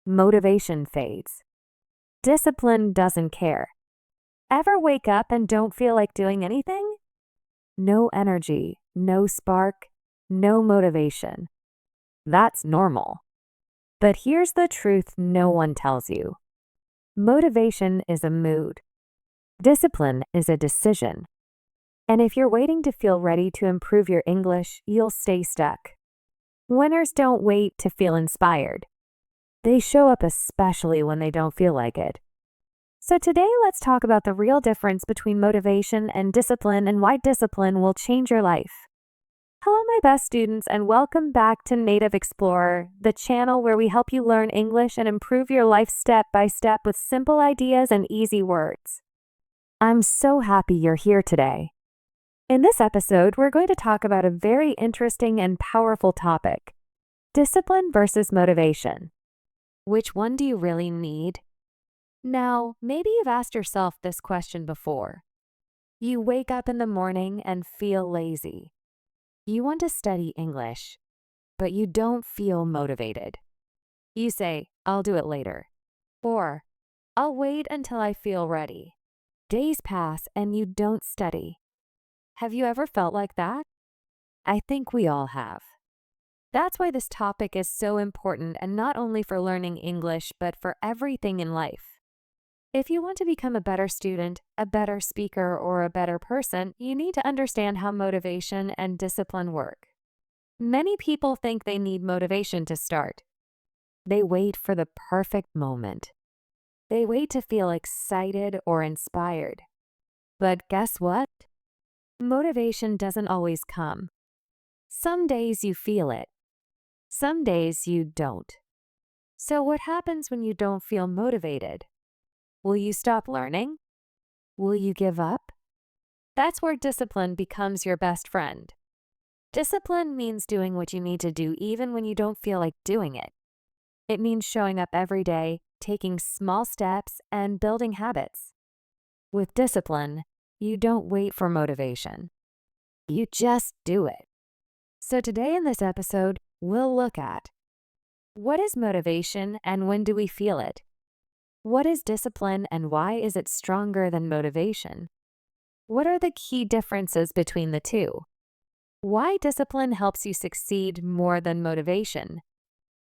Motivation fades. Discipline doesn't care. Ever wake up and don't feel like doing anything? No energy, no spark, no motivation. That's normal. But here's the truth no one tells you. Motivation is a mood. Discipline is a decision. And if you're waiting to feel ready to improve your English, you'll stay stuck. Winners don't wait to feel inspired. They show up especially when they don't feel like it. So today, let's talk about the real difference between motivation and discipline and why discipline will change your life. Hello, my best students, and welcome back to Native Explorer, the channel where we help you learn English and improve your life step by step with simple ideas and easy words. I'm so happy you're here today. In this episode, we're going to talk about a very interesting and powerful topic: discipline versus motivation. Which one do you really need? Now, maybe you've asked yourself this question before. You wake up in the morning and feel lazy. You want to study English, but you don't feel motivated. You say, "I'll do it later," or "I'll wait until I feel ready." Days pass and you don't study. Have you ever felt like that? I think we all have. That's why this topic is so important, and not only for learning English, but for everything in life. If you want to become a better student, a better speaker, or a better person, you need to understand how motivation and discipline work. Many people think they need motivation to start. They wait for the perfect moment. They wait to feel excited or inspired. But guess what? Motivation doesn't always come. Some days you feel it. Some days you don't. So what happens when you don't feel motivated? Will you stop learning? Will you give up? That's where discipline becomes your best friend. Discipline means doing what you need to do even when you don't feel like doing it. It means showing up every day, taking small steps, and building habits. With discipline, you don't wait for motivation. You just do it. So today in this episode, we'll look at: what is motivation and when do we feel it? What is discipline and why is it stronger than motivation? What are the key differences between the two? Why discipline helps you succeed more than motivation?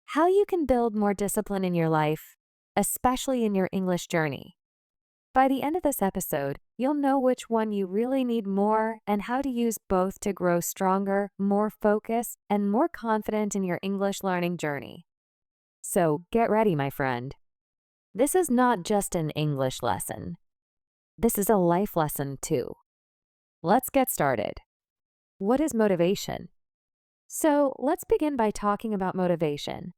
How you can build more discipline in your life, especially in your English journey. By the end of this episode, you'll know which one you really need more and how to use both to grow stronger, more focused, and more confident in your English learning journey. So get ready, my friend. This is not just an English lesson. This is a life lesson too. Let's get started. What is motivation? So let's begin by talking about motivation.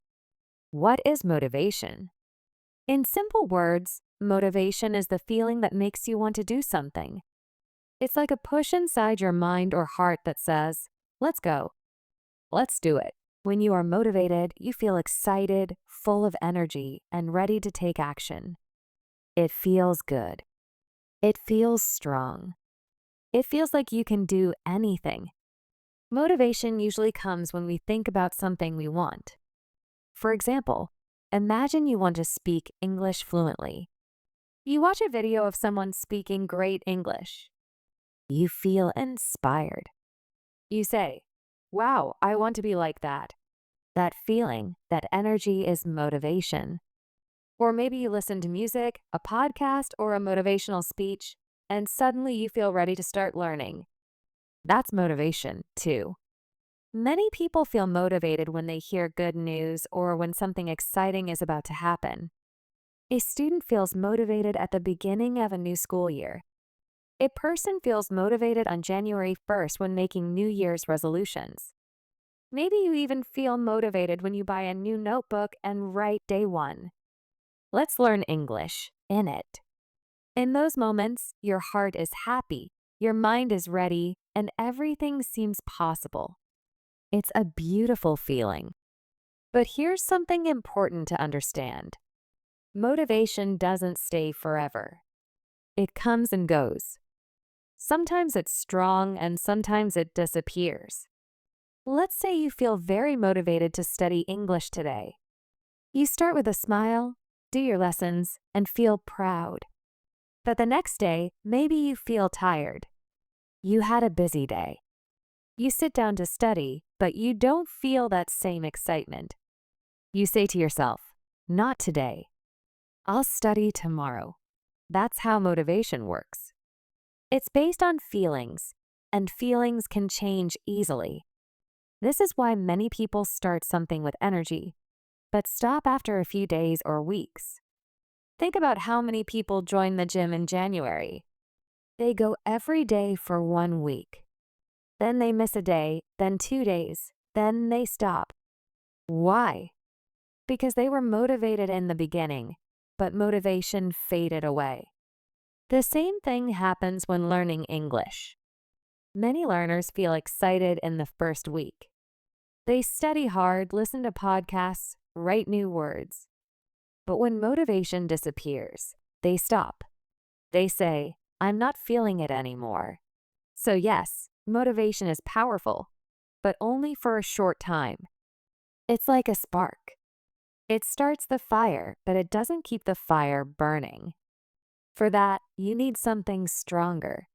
What is motivation? In simple words, motivation is the feeling that makes you want to do something. It's like a push inside your mind or heart that says, "Let's go. Let's do it." When you are motivated, you feel excited, full of energy, and ready to take action. It feels good. It feels strong. It feels like you can do anything. Motivation usually comes when we think about something we want. For example, imagine you want to speak English fluently. You watch a video of someone speaking great English. You feel inspired. You say, "Wow, I want to be like that." That feeling, that energy is motivation. Or maybe you listen to music, a podcast, or a motivational speech, and suddenly you feel ready to start learning. That's motivation, too. Many people feel motivated when they hear good news or when something exciting is about to happen. A student feels motivated at the beginning of a new school year. A person feels motivated on January 1st when making New Year's resolutions. Maybe you even feel motivated when you buy a new notebook and write day one. Let's learn English in it. In those moments, your heart is happy, your mind is ready, and everything seems possible. It's a beautiful feeling. But here's something important to understand. Motivation doesn't stay forever. It comes and goes. Sometimes it's strong and sometimes it disappears. Let's say you feel very motivated to study English today. You start with a smile, do your lessons, and feel proud. But the next day, maybe you feel tired. You had a busy day. You sit down to study, but you don't feel that same excitement. You say to yourself, "Not today. I'll study tomorrow." That's how motivation works. It's based on feelings, and feelings can change easily. This is why many people start something with energy, but stop after a few days or weeks. Think about how many people join the gym in January. They go every day for 1 week. Then they miss a day, then 2 days, then they stop. Why? Because they were motivated in the beginning, but motivation faded away. The same thing happens when learning English. Many learners feel excited in the first week. They study hard, listen to podcasts, write new words. But when motivation disappears, they stop. They say, "I'm not feeling it anymore." So yes, motivation is powerful, but only for a short time. It's like a spark. It starts the fire, but it doesn't keep the fire burning. For that, you need something stronger.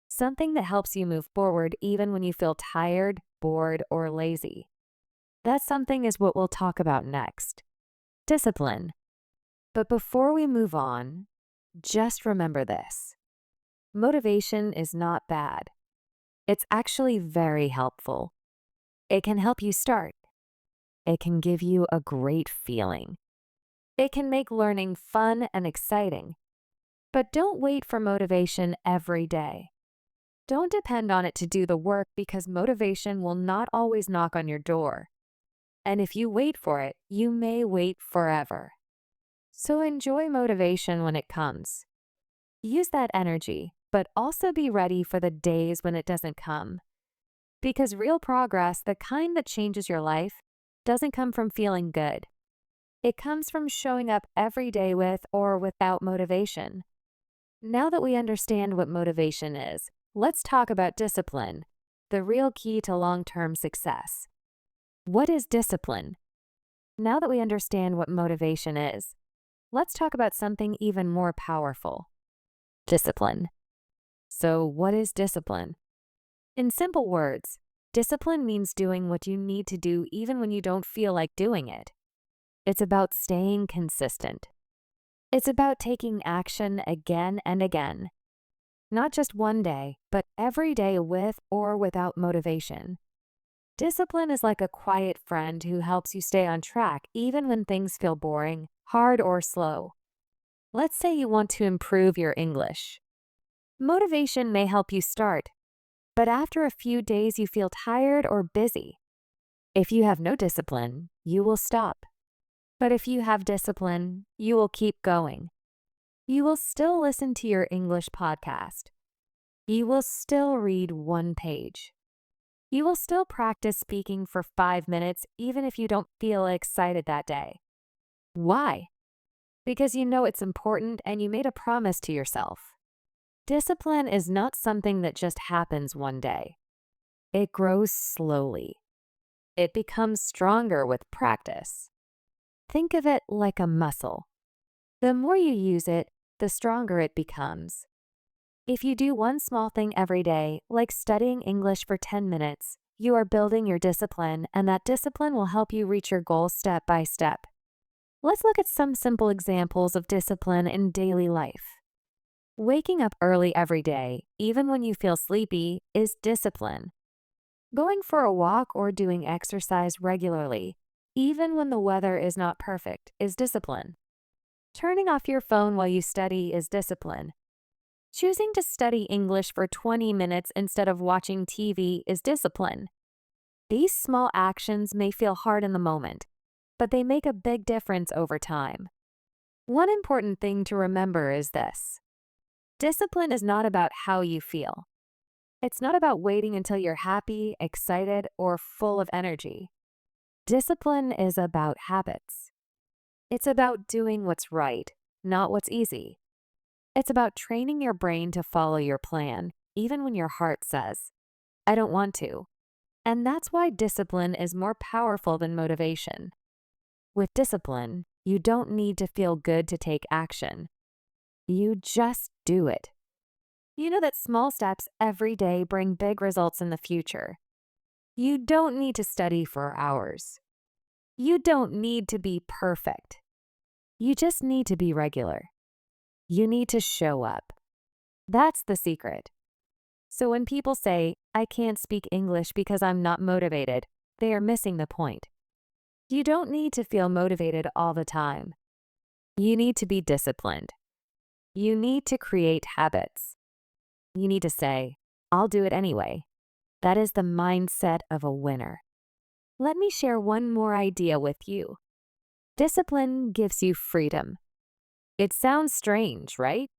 Something that helps you move forward even when you feel tired, bored, or lazy. That something is what we'll talk about next. Discipline. But before we move on, just remember this. Motivation is not bad. It's actually very helpful. It can help you start. It can give you a great feeling. It can make learning fun and exciting. But don't wait for motivation every day. Don't depend on it to do the work because motivation will not always knock on your door. And if you wait for it, you may wait forever. So enjoy motivation when it comes. Use that energy, but also be ready for the days when it doesn't come. Because real progress, the kind that changes your life, doesn't come from feeling good. It comes from showing up every day with or without motivation. Now that we understand what motivation is, let's talk about discipline, the real key to long-term success. What is discipline? Now that we understand what motivation is, let's talk about something even more powerful. Discipline. So what is discipline? In simple words, discipline means doing what you need to do even when you don't feel like doing it. It's about staying consistent. It's about taking action again and again. Not just one day, but every day with or without motivation. Discipline is like a quiet friend who helps you stay on track even when things feel boring, hard, or slow. Let's say you want to improve your English. Motivation may help you start, but after a few days you feel tired or busy. If you have no discipline, you will stop. But if you have discipline, you will keep going. You will still listen to your English podcast. You will still read 1 page. You will still practice speaking for 5 minutes even if you don't feel excited that day. Why? Because you know it's important and you made a promise to yourself. Discipline is not something that just happens one day. It grows slowly. It becomes stronger with practice. Think of it like a muscle. The more you use it, the stronger it becomes. If you do one small thing every day, like studying English for 10 minutes, you are building your discipline, and that discipline will help you reach your goals step by step. Let's look at some simple examples of discipline in daily life. Waking up early every day, even when you feel sleepy, is discipline. Going for a walk or doing exercise regularly, even when the weather is not perfect, is discipline. Turning off your phone while you study is discipline. Choosing to study English for 20 minutes instead of watching TV is discipline. These small actions may feel hard in the moment, but they make a big difference over time. One important thing to remember is this. Discipline is not about how you feel. It's not about waiting until you're happy, excited, or full of energy. Discipline is about habits. It's about doing what's right, not what's easy. It's about training your brain to follow your plan, even when your heart says, "I don't want to." And that's why discipline is more powerful than motivation. With discipline, you don't need to feel good to take action. You just do it. You know that small steps every day bring big results in the future. You don't need to study for hours. You don't need to be perfect. You just need to be regular. You need to show up. That's the secret. So when people say, I can't speak English because I'm not motivated, they are missing the point. You don't need to feel motivated all the time. You need to be disciplined. You need to create habits. You need to say, I'll do it anyway. That is the mindset of a winner. Let me share one more idea with you. Discipline gives you freedom. It sounds strange, right?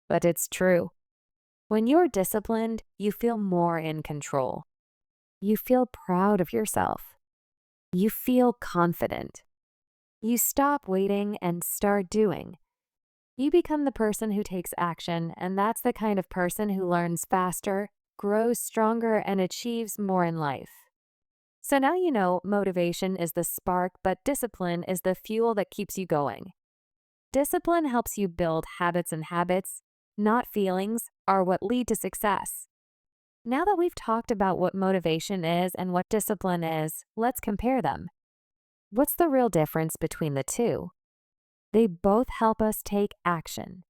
But it's true. When you're disciplined, you feel more in control. You feel proud of yourself. You feel confident. You stop waiting and start doing. You become the person who takes action, and that's the kind of person who learns faster, grows stronger, and achieves more in life. So now you know motivation is the spark, but discipline is the fuel that keeps you going. Discipline helps you build habits, and habits, not feelings, are what lead to success. Now that we've talked about what motivation is and what discipline is, let's compare them. What's the real difference between the two? They both help us take action.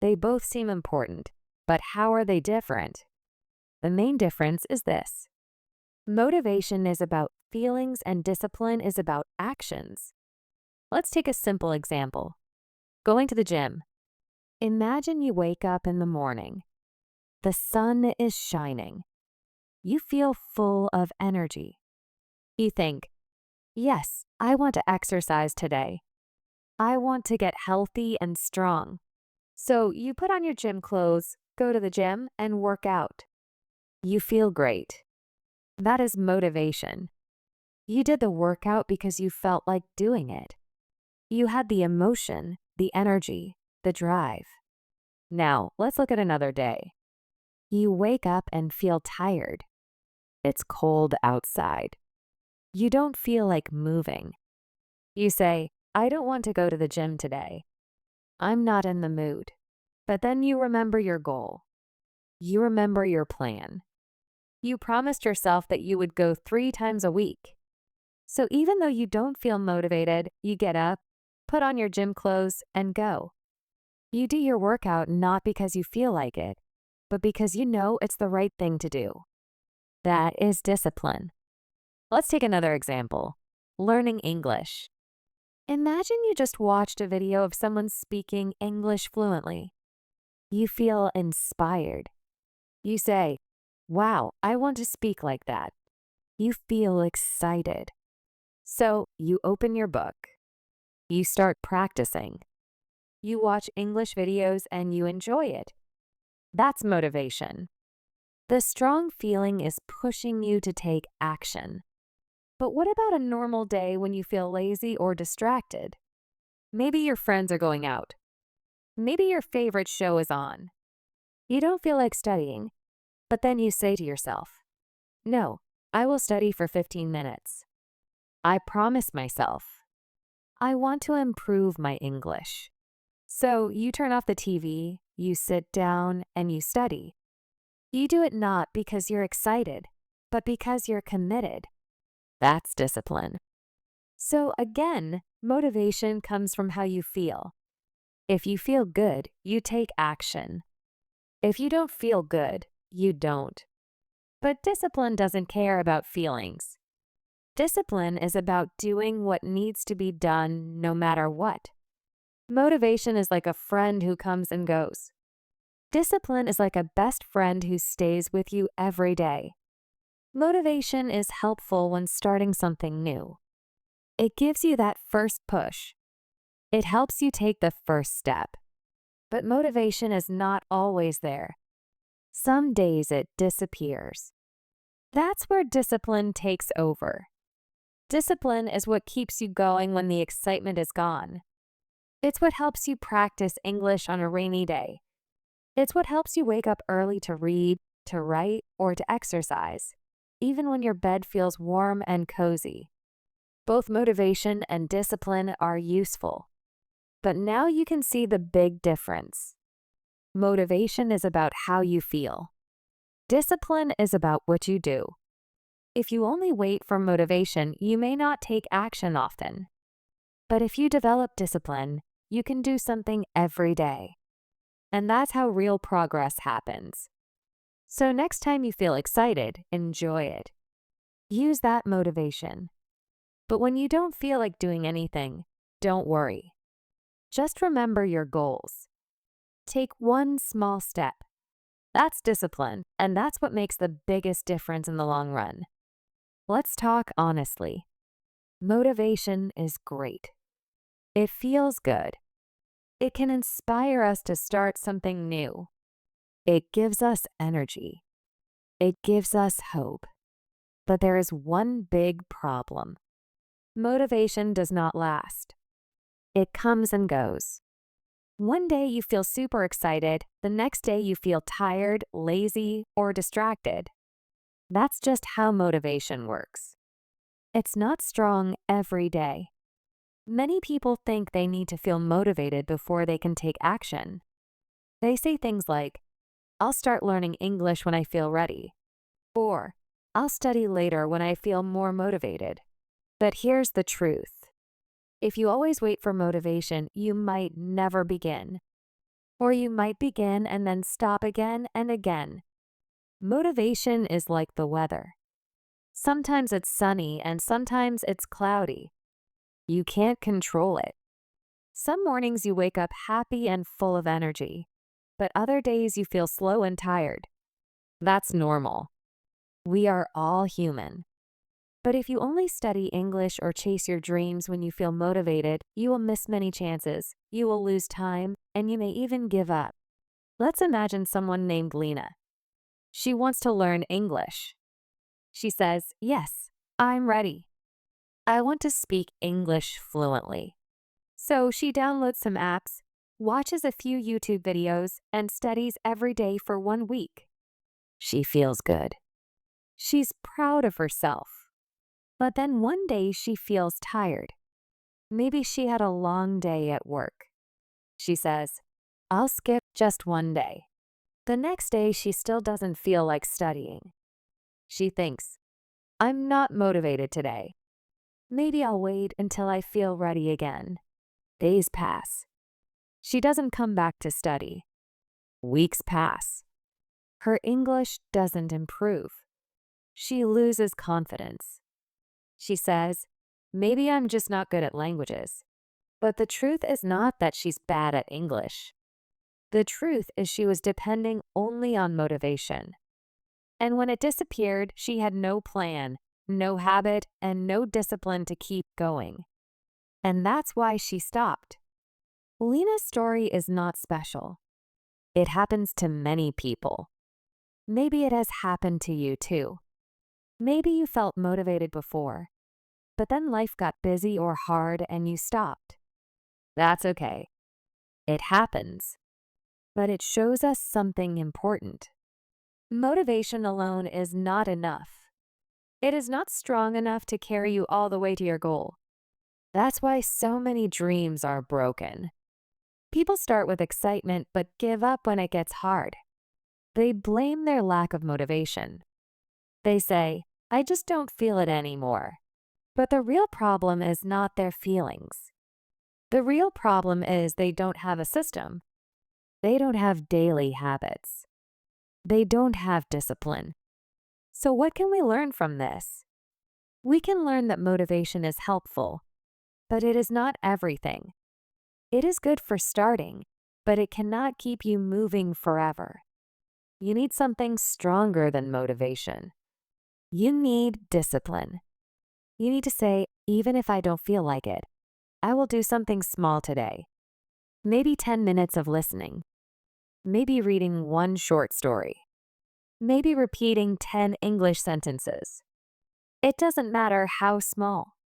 They both seem important, but how are they different? The main difference is this. Motivation is about feelings and discipline is about actions. Let's take a simple example. Going to the gym. Imagine you wake up in the morning. The sun is shining. You feel full of energy. You think, yes, I want to exercise today. I want to get healthy and strong. So you put on your gym clothes, go to the gym, and work out. You feel great. That is motivation. You did the workout because you felt like doing it. You had the emotion, the energy, the drive. Now, let's look at another day. You wake up and feel tired. It's cold outside. You don't feel like moving. You say, I don't want to go to the gym today. I'm not in the mood. But then you remember your goal. You remember your plan. You promised yourself that you would go 3 times a week. So even though you don't feel motivated, you get up, put on your gym clothes, and go. You do your workout not because you feel like it, but because you know it's the right thing to do. That is discipline. Let's take another example. Learning English. Imagine you just watched a video of someone speaking English fluently. You feel inspired. You say, wow, I want to speak like that. You feel excited. So you open your book. You start practicing. You watch English videos and you enjoy it. That's motivation. The strong feeling is pushing you to take action. But what about a normal day when you feel lazy or distracted? Maybe your friends are going out. Maybe your favorite show is on. You don't feel like studying, but then you say to yourself, no, I will study for 15 minutes. I promise myself. I want to improve my English. So you turn off the TV, you sit down, and you study. You do it not because you're excited, but because you're committed. That's discipline. So again, motivation comes from how you feel. If you feel good, you take action. If you don't feel good, you don't. But discipline doesn't care about feelings. Discipline is about doing what needs to be done no matter what. Motivation is like a friend who comes and goes. Discipline is like a best friend who stays with you every day. Motivation is helpful when starting something new. It gives you that first push. It helps you take the first step. But motivation is not always there. Some days it disappears. That's where discipline takes over. Discipline is what keeps you going when the excitement is gone. It's what helps you practice English on a rainy day. It's what helps you wake up early to read, to write, or to exercise, even when your bed feels warm and cozy. Both motivation and discipline are useful, but now you can see the big difference. Motivation is about how you feel. Discipline is about what you do. If you only wait for motivation, you may not take action often. But if you develop discipline, you can do something every day. And that's how real progress happens. So next time you feel excited, enjoy it. Use that motivation. But when you don't feel like doing anything, don't worry. Just remember your goals. Take one small step. That's discipline, and that's what makes the biggest difference in the long run. Let's talk honestly. Motivation is great. It feels good. It can inspire us to start something new. It gives us energy. It gives us hope. But there is one big problem. Motivation does not last. It comes and goes. One day you feel super excited, the next day you feel tired, lazy, or distracted. That's just how motivation works. It's not strong every day. Many people think they need to feel motivated before they can take action. They say things like, "I'll start learning English when I feel ready," or "I'll study later when I feel more motivated." But here's the truth. If you always wait for motivation, you might never begin. Or you might begin and then stop again and again. Motivation is like the weather. Sometimes it's sunny and sometimes it's cloudy. You can't control it. Some mornings you wake up happy and full of energy, but other days you feel slow and tired. That's normal. We are all human. But if you only study English or chase your dreams when you feel motivated, you will miss many chances, you will lose time, and you may even give up. Let's imagine someone named Lena. She wants to learn English. She says, "Yes, I'm ready. I want to speak English fluently." So she downloads some apps, watches a few YouTube videos, and studies every day for 1 week. She feels good. She's proud of herself. But then one day she feels tired. Maybe she had a long day at work. She says, "I'll skip just one day." The next day she still doesn't feel like studying. She thinks, "I'm not motivated today. Maybe I'll wait until I feel ready again." Days pass. She doesn't come back to study. Weeks pass. Her English doesn't improve. She loses confidence. She says, "Maybe I'm just not good at languages." But the truth is not that she's bad at English. The truth is she was depending only on motivation. And when it disappeared, she had no plan, no habit, and no discipline to keep going. And that's why she stopped. Lena's story is not special. It happens to many people. Maybe it has happened to you too. Maybe you felt motivated before, but then life got busy or hard and you stopped. That's okay. It happens. But it shows us something important. Motivation alone is not enough. It is not strong enough to carry you all the way to your goal. That's why so many dreams are broken. People start with excitement but give up when it gets hard. They blame their lack of motivation. They say, "I just don't feel it anymore." But the real problem is not their feelings. The real problem is they don't have a system. They don't have daily habits. They don't have discipline. So what can we learn from this? We can learn that motivation is helpful, but it is not everything. It is good for starting, but it cannot keep you moving forever. You need something stronger than motivation. You need discipline. You need to say, "Even if I don't feel like it, I will do something small today." Maybe 10 minutes of listening. Maybe reading one short story. Maybe repeating 10 English sentences. It doesn't matter how small.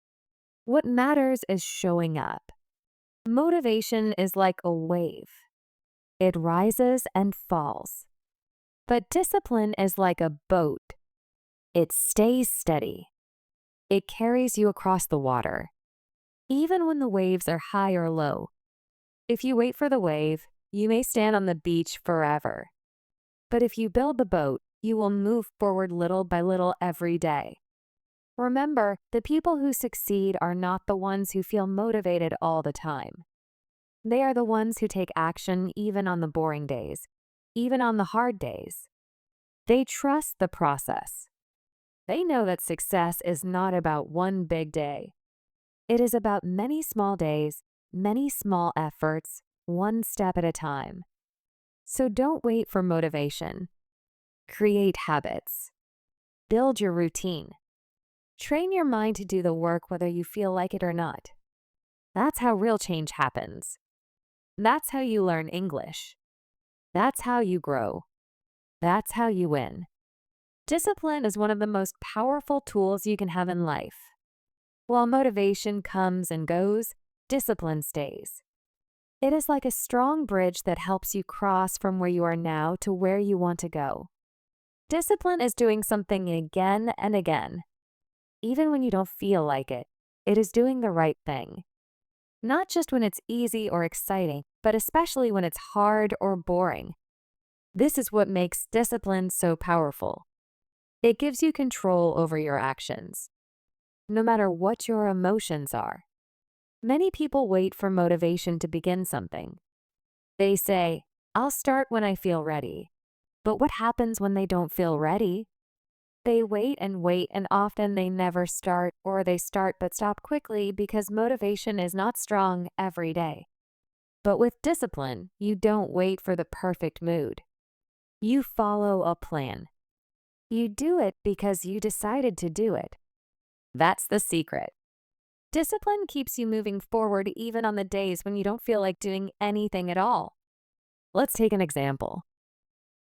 What matters is showing up. Motivation is like a wave. It rises and falls. But discipline is like a boat. It stays steady. It carries you across the water, even when the waves are high or low. If you wait for the wave, you may stand on the beach forever. But if you build the boat, you will move forward little by little every day. Remember, the people who succeed are not the ones who feel motivated all the time. They are the ones who take action even on the boring days, even on the hard days. They trust the process. They know that success is not about one big day. It is about many small days, many small efforts, one step at a time. So don't wait for motivation. Create habits. Build your routine. Train your mind to do the work whether you feel like it or not. That's how real change happens. That's how you learn English. That's how you grow. That's how you win. Discipline is one of the most powerful tools you can have in life. While motivation comes and goes, discipline stays. It is like a strong bridge that helps you cross from where you are now to where you want to go. Discipline is doing something again and again. Even when you don't feel like it, it is doing the right thing. Not just when it's easy or exciting, but especially when it's hard or boring. This is what makes discipline so powerful. It gives you control over your actions, no matter what your emotions are. Many people wait for motivation to begin something. They say, "I'll start when I feel ready." But what happens when they don't feel ready? They wait, and often they never start, or they start but stop quickly because motivation is not strong every day. But with discipline, you don't wait for the perfect mood. You follow a plan. You do it because you decided to do it. That's the secret. Discipline keeps you moving forward even on the days when you don't feel like doing anything at all. Let's take an example.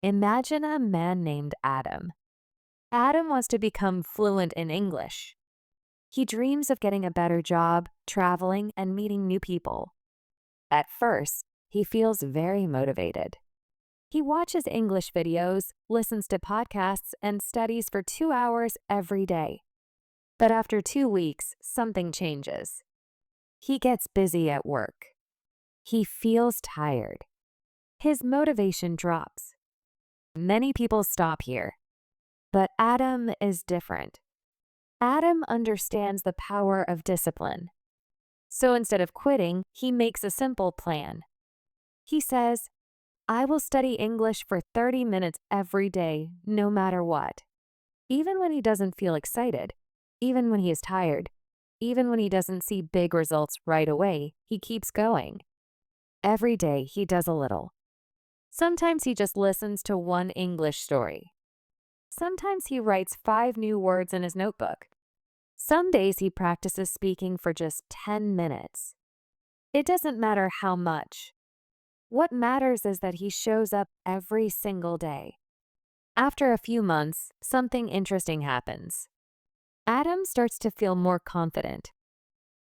Imagine a man named Adam. Adam wants to become fluent in English. He dreams of getting a better job, traveling, and meeting new people. At first, he feels very motivated. He watches English videos, listens to podcasts, and studies for 2 hours every day. But after 2 weeks, something changes. He gets busy at work. He feels tired. His motivation drops. Many people stop here. But Adam is different. Adam understands the power of discipline. So instead of quitting, he makes a simple plan. He says, "I will study English for 30 minutes every day, no matter what." Even when he doesn't feel excited, even when he is tired, even when he doesn't see big results right away, he keeps going. Every day he does a little. Sometimes he just listens to one English story. Sometimes he writes 5 new words in his notebook. Some days he practices speaking for just 10 minutes. It doesn't matter how much. What matters is that he shows up every single day. After a few months, something interesting happens. Adam starts to feel more confident.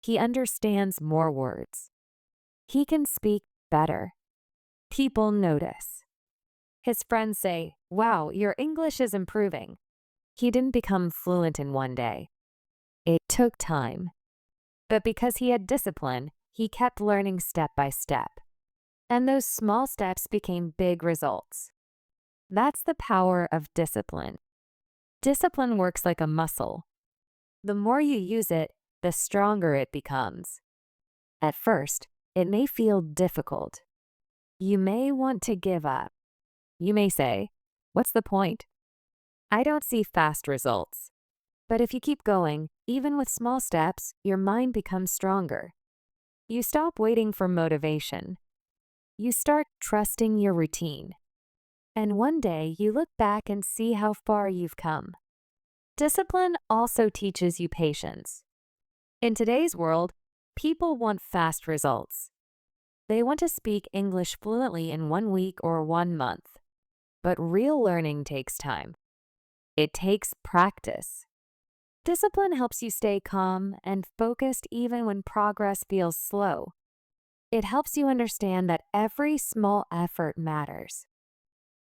He understands more words. He can speak better. People notice. His friends say, "Wow, your English is improving." He didn't become fluent in one day. It took time. But because he had discipline, he kept learning step by step. And those small steps became big results. That's the power of discipline. Discipline works like a muscle. The more you use it, the stronger it becomes. At first, it may feel difficult. You may want to give up. You may say, "What's the point? I don't see fast results." But if you keep going, even with small steps, your mind becomes stronger. You stop waiting for motivation. You start trusting your routine. And one day you look back and see how far you've come. Discipline also teaches you patience. In today's world, people want fast results. They want to speak English fluently in 1 week or 1 month. But real learning takes time. It takes practice. Discipline helps you stay calm and focused even when progress feels slow. It helps you understand that every small effort matters.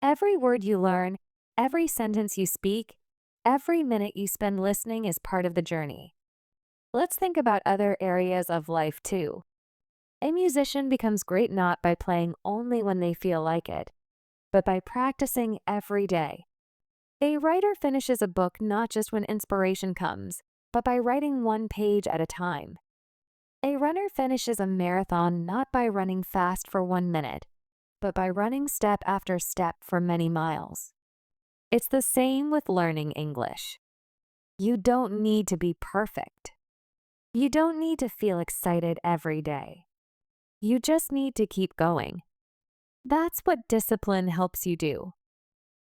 Every word you learn, every sentence you speak, every minute you spend listening is part of the journey. Let's think about other areas of life too. A musician becomes great not by playing only when they feel like it, but by practicing every day. A writer finishes a book not just when inspiration comes, but by writing one page at a time. A runner finishes a marathon not by running fast for 1 minute, but by running step after step for many miles. It's the same with learning English. You don't need to be perfect. You don't need to feel excited every day. You just need to keep going. That's what discipline helps you do.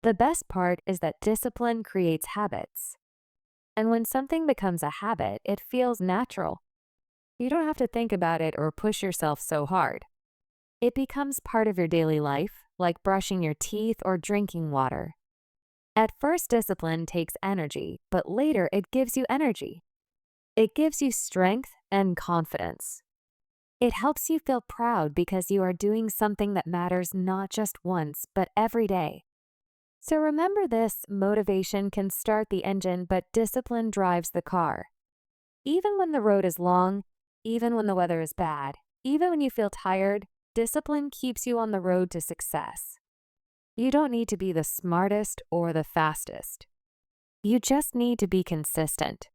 The best part is that discipline creates habits. And when something becomes a habit, it feels natural. You don't have to think about it or push yourself so hard. It becomes part of your daily life, like brushing your teeth or drinking water. At first, discipline takes energy, but later it gives you energy. It gives you strength and confidence. It helps you feel proud because you are doing something that matters not just once, but every day. So remember this: motivation can start the engine, but discipline drives the car. Even when the road is long, even when the weather is bad, even when you feel tired, discipline keeps you on the road to success. You don't need to be the smartest or the fastest. You just need to be consistent.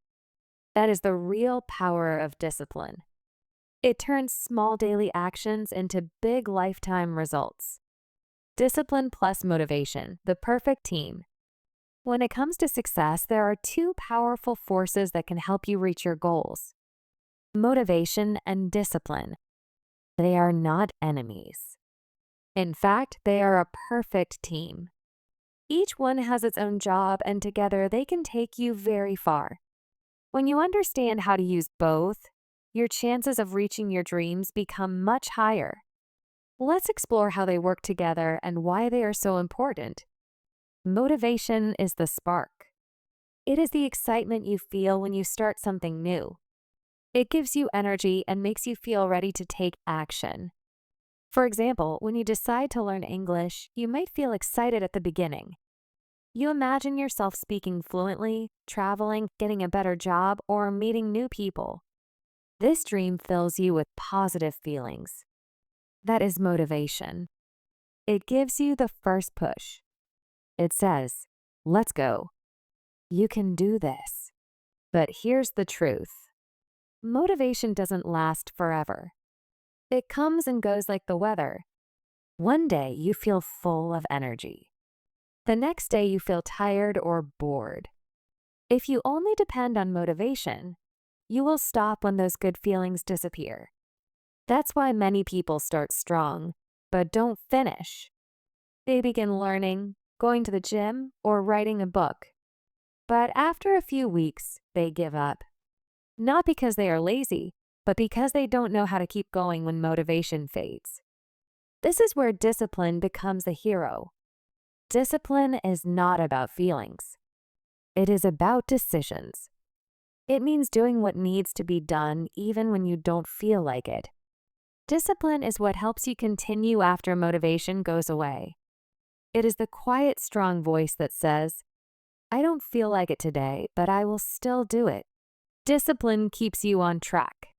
That is the real power of discipline. It turns small daily actions into big lifetime results. Discipline plus motivation, the perfect team. When it comes to success, there are two powerful forces that can help you reach your goals: motivation and discipline. They are not enemies. In fact, they are a perfect team. Each one has its own job, and together they can take you very far. When you understand how to use both, your chances of reaching your dreams become much higher. Let's explore how they work together and why they are so important. Motivation is the spark. It is the excitement you feel when you start something new. It gives you energy and makes you feel ready to take action. For example, when you decide to learn English, you might feel excited at the beginning. You imagine yourself speaking fluently, traveling, getting a better job, or meeting new people. This dream fills you with positive feelings. That is motivation. It gives you the first push. It says, "Let's go. You can do this." But here's the truth. Motivation doesn't last forever. It comes and goes like the weather. One day you feel full of energy. The next day you feel tired or bored. If you only depend on motivation, you will stop when those good feelings disappear. That's why many people start strong, but don't finish. They begin learning, going to the gym, or writing a book. But after a few weeks, they give up. Not because they are lazy, but because they don't know how to keep going when motivation fades. This is where discipline becomes the hero. Discipline is not about feelings. It is about decisions. It means doing what needs to be done even when you don't feel like it. Discipline is what helps you continue after motivation goes away. It is the quiet, strong voice that says, "I don't feel like it today, but I will still do it." Discipline keeps you on track.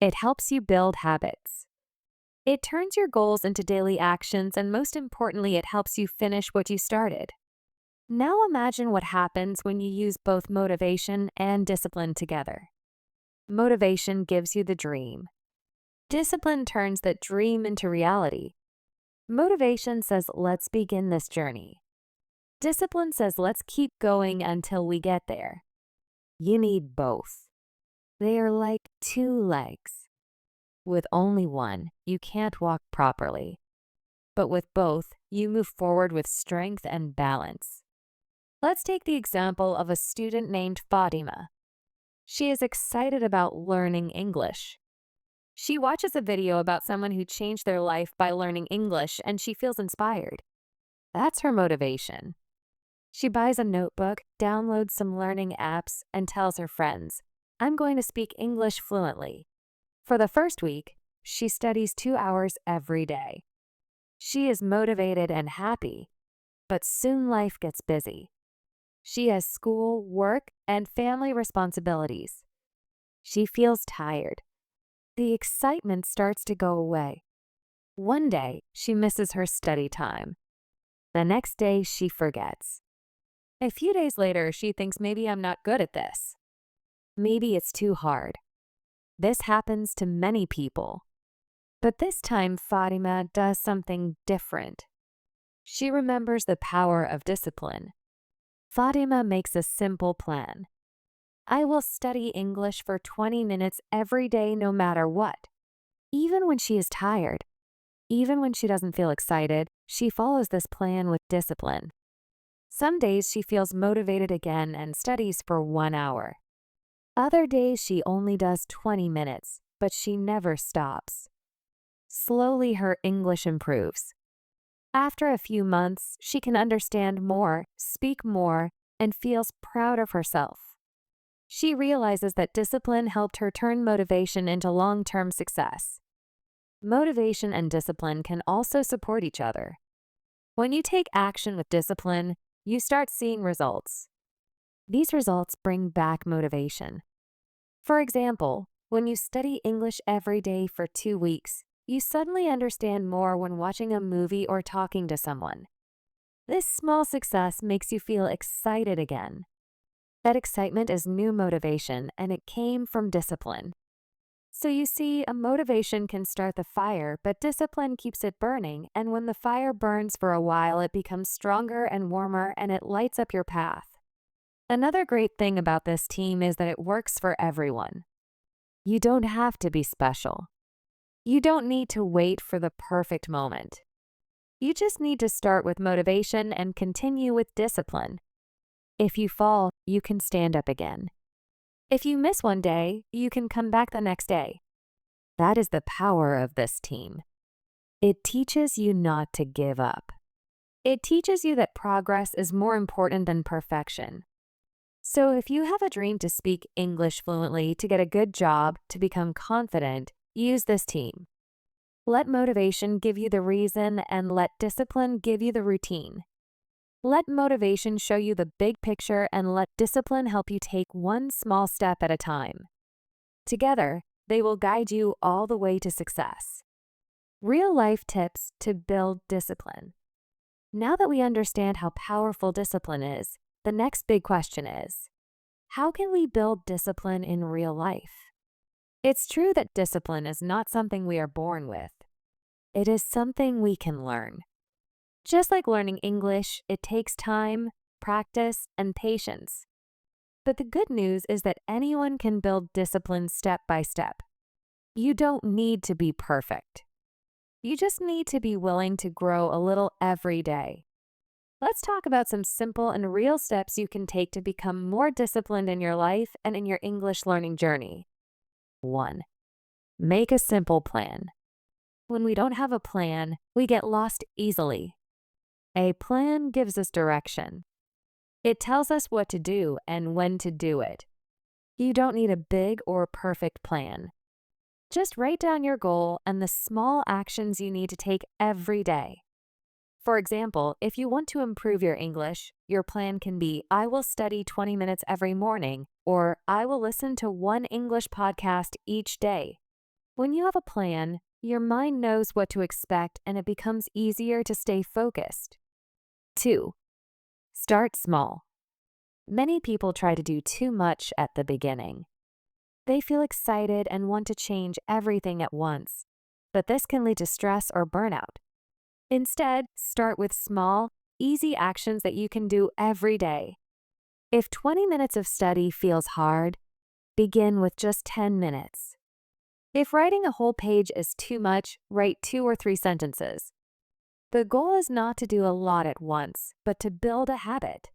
It helps you build habits. It turns your goals into daily actions, and most importantly, it helps you finish what you started. Now imagine what happens when you use both motivation and discipline together. Motivation gives you the dream. Discipline turns that dream into reality. Motivation says, "Let's begin this journey." Discipline says, "Let's keep going until we get there." You need both. They are like two legs. With only one, you can't walk properly. But with both, you move forward with strength and balance. Let's take the example of a student named Fatima. She is excited about learning English. She watches a video about someone who changed their life by learning English, and she feels inspired. That's her motivation. She buys a notebook, downloads some learning apps, and tells her friends, "I'm going to speak English fluently." For the first week, she studies 2 hours every day. She is motivated and happy, but soon life gets busy. She has school, work, and family responsibilities. She feels tired. The excitement starts to go away. One day, she misses her study time. The next day, she forgets. A few days later, she thinks maybe I'm not good at this. Maybe it's too hard. This happens to many people. But this time, Fatima does something different. She remembers the power of discipline. Fatima makes a simple plan. I will study English for 20 minutes every day no matter what. Even when she is tired, even when she doesn't feel excited, she follows this plan with discipline. Some days she feels motivated again and studies for 1 hour. Other days she only does 20 minutes, but she never stops. Slowly her English improves. After a few months, she can understand more, speak more, and feels proud of herself. She realizes that discipline helped her turn motivation into long-term success. Motivation and discipline can also support each other. When you take action with discipline, you start seeing results. These results bring back motivation. For example, when you study English every day for 2 weeks, you suddenly understand more when watching a movie or talking to someone. This small success makes you feel excited again. That excitement is new motivation, and it came from discipline. So you see, a motivation can start the fire, but discipline keeps it burning, and when the fire burns for a while, it becomes stronger and warmer, and it lights up your path. Another great thing about this team is that it works for everyone. You don't have to be special. You don't need to wait for the perfect moment. You just need to start with motivation and continue with discipline. If you fall, you can stand up again. If you miss one day, you can come back the next day. That is the power of this team. It teaches you not to give up. It teaches you that progress is more important than perfection. So if you have a dream to speak English fluently, to get a good job, to become confident, use this team. Let motivation give you the reason, and let discipline give you the routine. Let motivation show you the big picture, and let discipline help you take one small step at a time. Together, they will guide you all the way to success. Real-life tips to build discipline. Now that we understand how powerful discipline is, the next big question is, how can we build discipline in real life? It's true that discipline is not something we are born with. It is something we can learn. Just like learning English, it takes time, practice, and patience. But the good news is that anyone can build discipline step by step. You don't need to be perfect. You just need to be willing to grow a little every day. Let's talk about some simple and real steps you can take to become more disciplined in your life and in your English learning journey. 1. Make a simple plan. When we don't have a plan, we get lost easily. A plan gives us direction. It tells us what to do and when to do it. You don't need a big or perfect plan. Just write down your goal and the small actions you need to take every day. For example, if you want to improve your English, your plan can be, I will study 20 minutes every morning, or I will listen to one English podcast each day. When you have a plan, your mind knows what to expect and it becomes easier to stay focused. 2. Start small. Many people try to do too much at the beginning. They feel excited and want to change everything at once, but this can lead to stress or burnout. Instead, start with small, easy actions that you can do every day. If 20 minutes of study feels hard, begin with just 10 minutes. If writing a whole page is too much, write 2 or 3 sentences. The goal is not to do a lot at once, but to build a habit.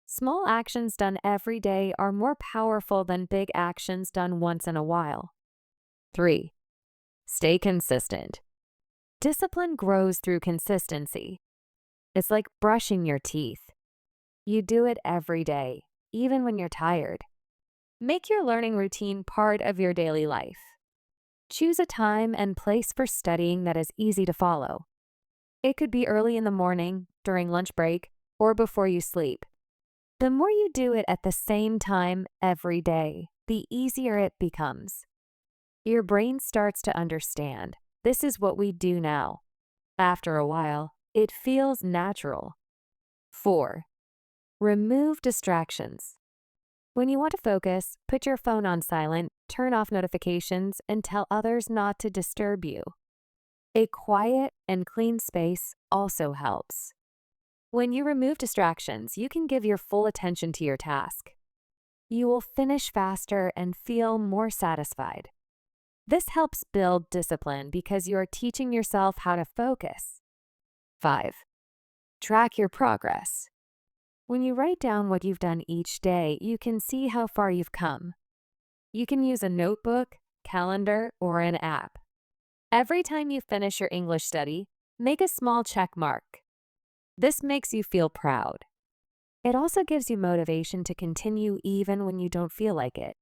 Small actions done every day are more powerful than big actions done once in a while. 3. Stay consistent. Discipline grows through consistency. It's like brushing your teeth. You do it every day, even when you're tired. Make your learning routine part of your daily life. Choose a time and place for studying that is easy to follow. It could be early in the morning, during lunch break, or before you sleep. The more you do it at the same time every day, the easier it becomes. Your brain starts to understand this is what we do now. After a while, it feels natural. 4. Remove distractions. When you want to focus, put your phone on silent, turn off notifications, and tell others not to disturb you. A quiet and clean space also helps. When you remove distractions, you can give your full attention to your task. You will finish faster and feel more satisfied. This helps build discipline because you are teaching yourself how to focus. 5. Track your progress. When you write down what you've done each day, you can see how far you've come. You can use a notebook, calendar, or an app. Every time you finish your English study, make a small check mark. This makes you feel proud. It also gives you motivation to continue even when you don't feel like it.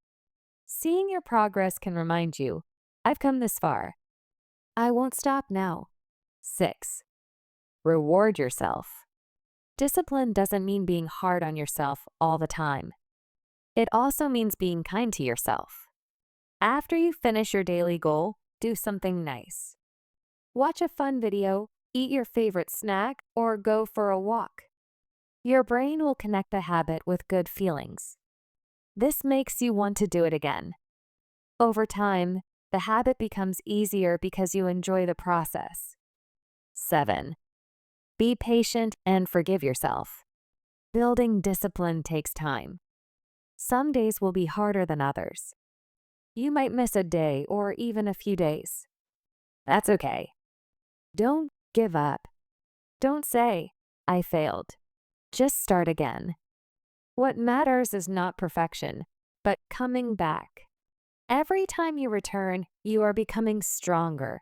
Seeing your progress can remind you, I've come this far. I won't stop now. 6. Reward yourself. Discipline doesn't mean being hard on yourself all the time. It also means being kind to yourself. After you finish your daily goal, do something nice. Watch a fun video, eat your favorite snack, or go for a walk. Your brain will connect the habit with good feelings. This makes you want to do it again. Over time, the habit becomes easier because you enjoy the process. 7. Be patient and forgive yourself. Building discipline takes time. Some days will be harder than others. You might miss a day or even a few days. That's okay. Don't give up. Don't say, I failed. Just start again. What matters is not perfection, but coming back. Every time you return, you are becoming stronger.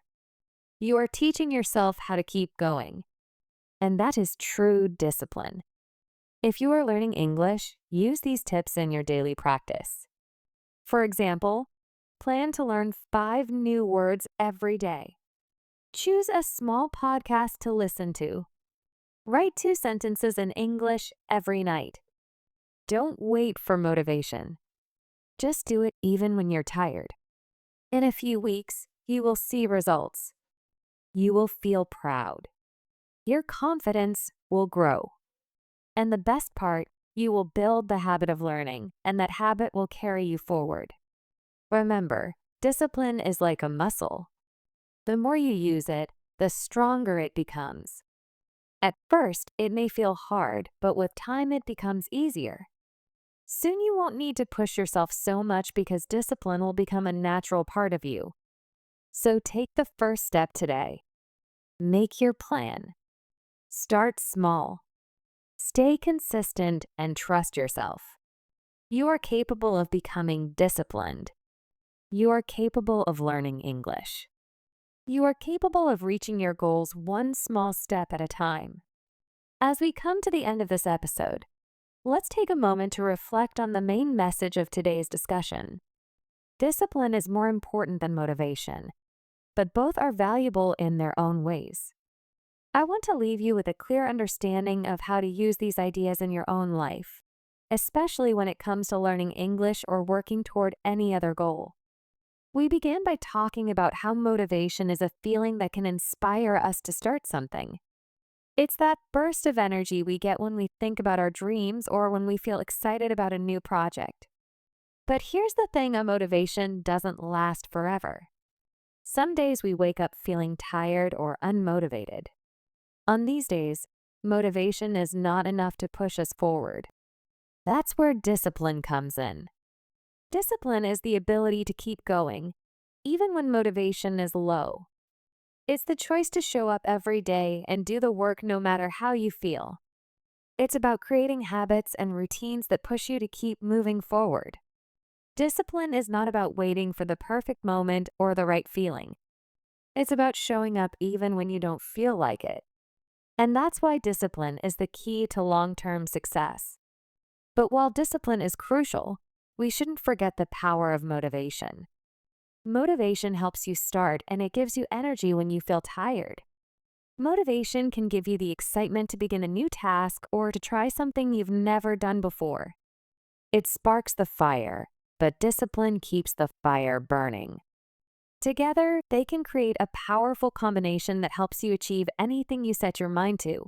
You are teaching yourself how to keep going. And that is true discipline. If you are learning English, use these tips in your daily practice. For example, plan to learn 5 new words every day. Choose a small podcast to listen to. Write 2 sentences in English every night. Don't wait for motivation. Just do it even when you're tired. In a few weeks, you will see results. You will feel proud. Your confidence will grow. And the best part, you will build the habit of learning, and that habit will carry you forward. Remember, discipline is like a muscle. The more you use it, the stronger it becomes. At first, it may feel hard, but with time it becomes easier. Soon you won't need to push yourself so much because discipline will become a natural part of you. So take the first step today. Make your plan. Start small. Stay consistent and trust yourself. You are capable of becoming disciplined. You are capable of learning English. You are capable of reaching your goals one small step at a time. As we come to the end of this episode, let's take a moment to reflect on the main message of today's discussion. Discipline is more important than motivation, but both are valuable in their own ways. I want to leave you with a clear understanding of how to use these ideas in your own life, especially when it comes to learning English or working toward any other goal. We began by talking about how motivation is a feeling that can inspire us to start something. It's that burst of energy we get when we think about our dreams or when we feel excited about a new project. But here's the thing, a motivation doesn't last forever. Some days we wake up feeling tired or unmotivated. On these days, motivation is not enough to push us forward. That's where discipline comes in. Discipline is the ability to keep going, even when motivation is low. It's the choice to show up every day and do the work no matter how you feel. It's about creating habits and routines that push you to keep moving forward. Discipline is not about waiting for the perfect moment or the right feeling. It's about showing up even when you don't feel like it. And that's why discipline is the key to long-term success. But while discipline is crucial, we shouldn't forget the power of motivation. Motivation helps you start, and it gives you energy when you feel tired. Motivation can give you the excitement to begin a new task or to try something you've never done before. It sparks the fire, but discipline keeps the fire burning. Together, they can create a powerful combination that helps you achieve anything you set your mind to.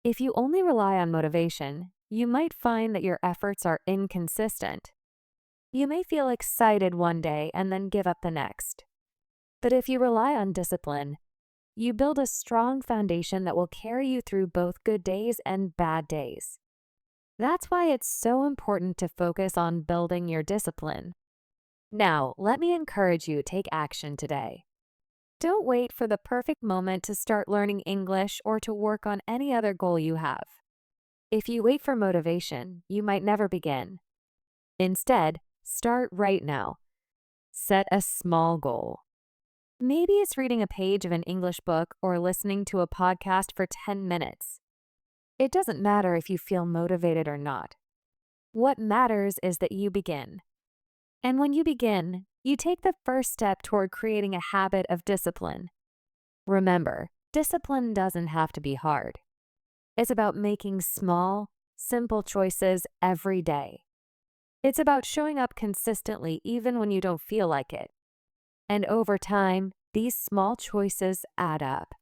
If you only rely on motivation, you might find that your efforts are inconsistent. You may feel excited one day and then give up the next. But if you rely on discipline, you build a strong foundation that will carry you through both good days and bad days. That's why it's so important to focus on building your discipline. Now, let me encourage you to take action today. Don't wait for the perfect moment to start learning English or to work on any other goal you have. If you wait for motivation, you might never begin. Instead, start right now. Set a small goal. Maybe it's reading a page of an English book or listening to a podcast for 10 minutes. It doesn't matter if you feel motivated or not. What matters is that you begin. And when you begin, you take the first step toward creating a habit of discipline. Remember, discipline doesn't have to be hard. It's about making small, simple choices every day. It's about showing up consistently even when you don't feel like it. And over time, these small choices add up.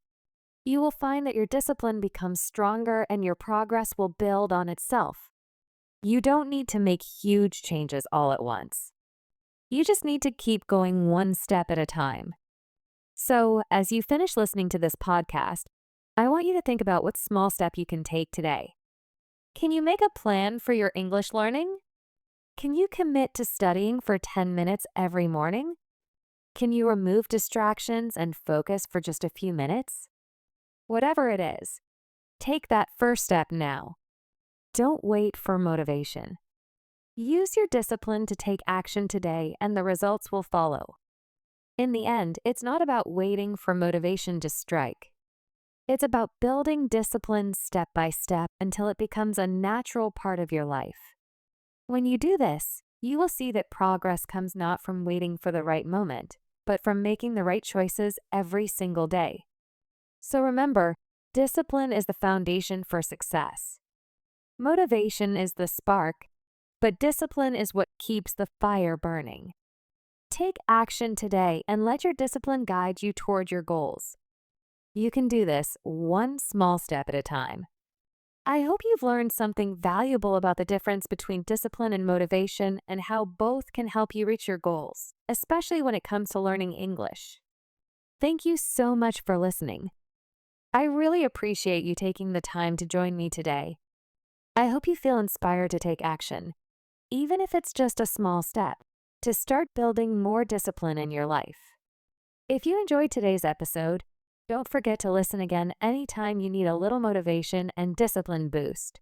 You will find that your discipline becomes stronger and your progress will build on itself. You don't need to make huge changes all at once. You just need to keep going one step at a time. So, as you finish listening to this podcast, I want you to think about what small step you can take today. Can you make a plan for your English learning? Can you commit to studying for 10 minutes every morning? Can you remove distractions and focus for just a few minutes? Whatever it is, take that first step now. Don't wait for motivation. Use your discipline to take action today and the results will follow. In the end, it's not about waiting for motivation to strike. It's about building discipline step by step until it becomes a natural part of your life. When you do this, you will see that progress comes not from waiting for the right moment, but from making the right choices every single day. So remember, discipline is the foundation for success. Motivation is the spark, but discipline is what keeps the fire burning. Take action today and let your discipline guide you toward your goals. You can do this one small step at a time. I hope you've learned something valuable about the difference between discipline and motivation and how both can help you reach your goals, especially when it comes to learning English. Thank you so much for listening. I really appreciate you taking the time to join me today. I hope you feel inspired to take action, even if it's just a small step, to start building more discipline in your life. If you enjoyed today's episode, don't forget to listen again anytime you need a little motivation and discipline boost.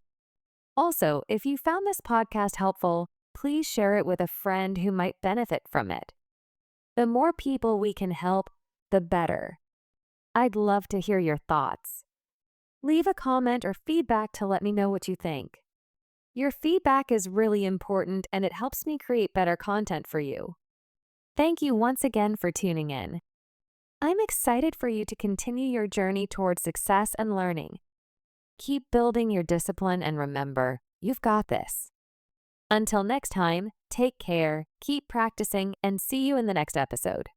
Also, if you found this podcast helpful, please share it with a friend who might benefit from it. The more people we can help, the better. I'd love to hear your thoughts. Leave a comment or feedback to let me know what you think. Your feedback is really important and it helps me create better content for you. Thank you once again for tuning in. I'm excited for you to continue your journey toward success and learning. Keep building your discipline and remember, you've got this. Until next time, take care, keep practicing, and see you in the next episode.